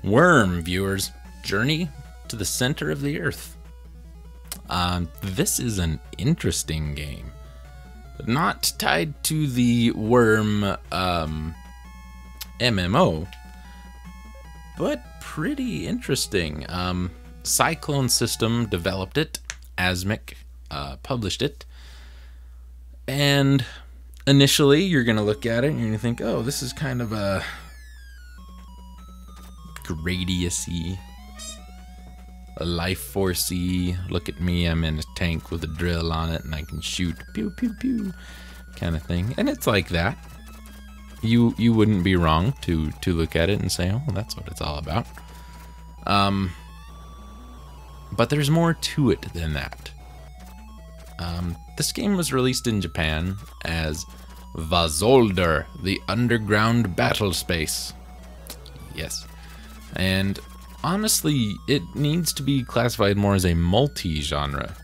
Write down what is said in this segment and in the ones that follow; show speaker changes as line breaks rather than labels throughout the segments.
Wurm, viewers. Journey to the center of the earth. This is an interesting game. Not tied to the Wurm MMO, but pretty interesting. Cyclone System developed it. Asmic published it. And initially, you're going to look at it and you're going to think, oh, this is kind of a Gradius-y, a life force-y, look at me, I'm in a tank with a drill on it and I can shoot, pew pew pew, kind of thing. And it's like that. You wouldn't be wrong to look at it and say, oh, well, that's what it's all about. But there's more to it than that. This game was released in Japan as Vazolder, the Underground Battle Space. Yes. And honestly, it needs to be classified more as a multi-genre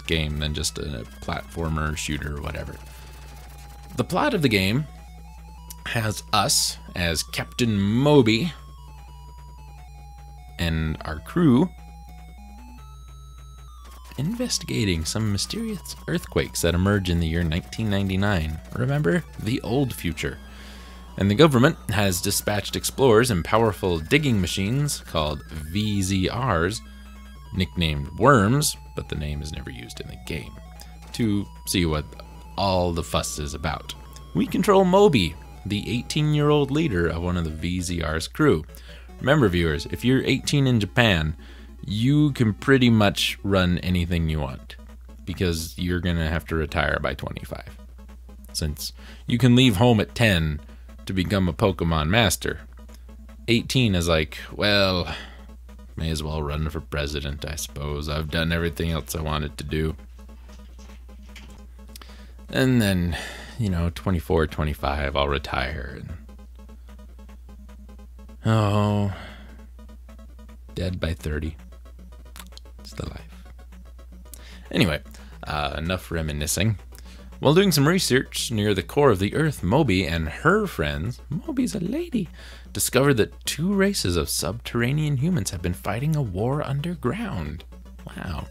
game than just a platformer, shooter, or whatever. The plot of the game has us as Captain Moby and our crew investigating some mysterious earthquakes that emerge in the year 1999. Remember, the old future. And the government has dispatched explorers and powerful digging machines called VZRs, nicknamed Worms, but the name is never used in the game, to see what all the fuss is about. We control Moby, the 18-year-old leader of one of the VZR's crew. Remember, viewers, if you're 18 in Japan, you can pretty much run anything you want, because you're going to have to retire by 25. Since you can leave home at 10 to become a Pokemon master, 18 is like, well, may as well run for president, I suppose. I've done everything else I wanted to do. And then, 24, 25, I'll retire. And oh, dead by 30. It's the life. Anyway, enough reminiscing. While doing some research near the core of the Earth, Moby and her friends, Moby's a lady, discovered that two races of subterranean humans have been fighting a war underground. Wow.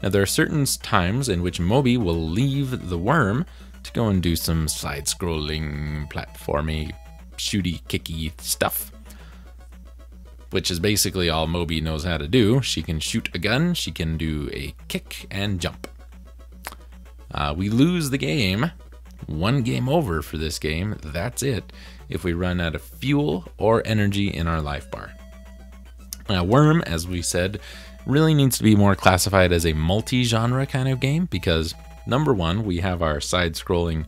Now, there are certain times in which Moby will leave the Wurm to go and do some side-scrolling, platformy, shooty, kicky stuff, which is basically all Moby knows how to do. She can shoot a gun, she can do a kick, and jump. We lose the game. One game over for this game. That's it. If we run out of fuel or energy in our life bar. Now, Wurm, as we said, really needs to be more classified as a multi-genre kind of game because, number one, we have our side-scrolling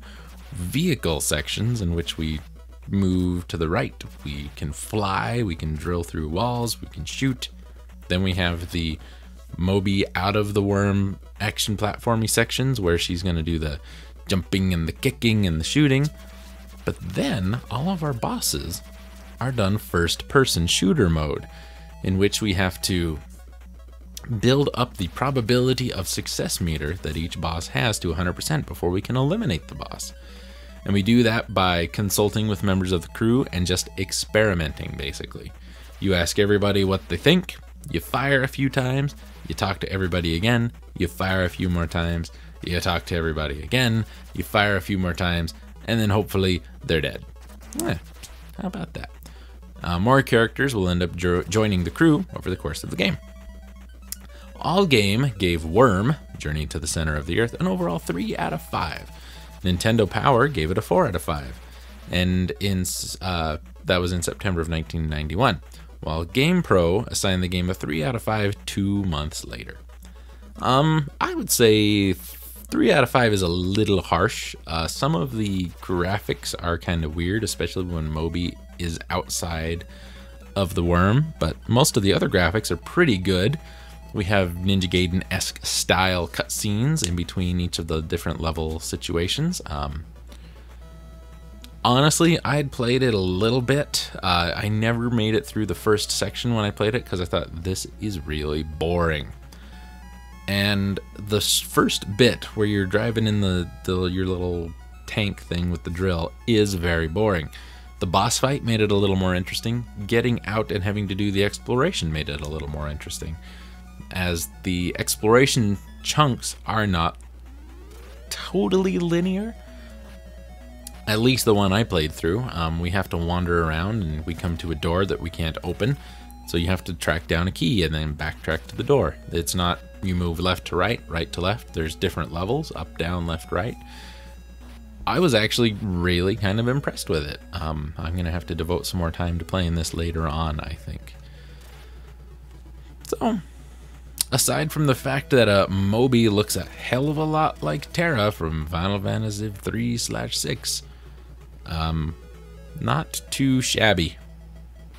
vehicle sections in which we move to the right. We can fly, we can drill through walls, we can shoot. Then we have the Moby out of the Wurm action platformy sections where she's going to do the jumping and the kicking and the shooting. But then all of our bosses are done first person shooter mode, in which we have to build up the probability of success meter that each boss has to 100% before we can eliminate the boss. And we do that by consulting with members of the crew and just experimenting, basically. You ask everybody what they think, you fire a few times, you talk to everybody again, you fire a few more times, you talk to everybody again, you fire a few more times, and then hopefully they're dead. How about that? More characters will end up joining the crew over the course of the game. All Game gave Wurm, Journey to the Center of the Earth, an overall 3 out of 5. Nintendo Power gave it a 4 out of 5. And that was in September of 1991. While GamePro assigned the game a 3 out of 5 2 months later. I would say 3 out of 5 is a little harsh. Some of the graphics are kind of weird, especially when Moby is outside of the Wurm, but most of the other graphics are pretty good. We have Ninja Gaiden-esque style cutscenes in between each of the different level situations. Honestly, I had played it a little bit. I never made it through the first section when I played it because I thought this is really boring. And the first bit where you're driving in your little tank thing with the drill is very boring. The boss fight made it a little more interesting. Getting out and having to do the exploration made it a little more interesting, as the exploration chunks are not totally linear. At least the one I played through. We have to wander around and we come to a door that we can't open. So you have to track down a key and then backtrack to the door. It's not you move left to right, right to left. There's different levels, up, down, left, right. I was actually really kind of impressed with it. I'm going to have to devote some more time to playing this later on, I think. So, aside from the fact that Moby looks a hell of a lot like Terra from Final Fantasy 3/6, not too shabby.
This is the end of the game. Thank you for watching. If you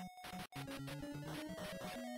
liked the video, please like, comment, and subscribe. Thanks for watching.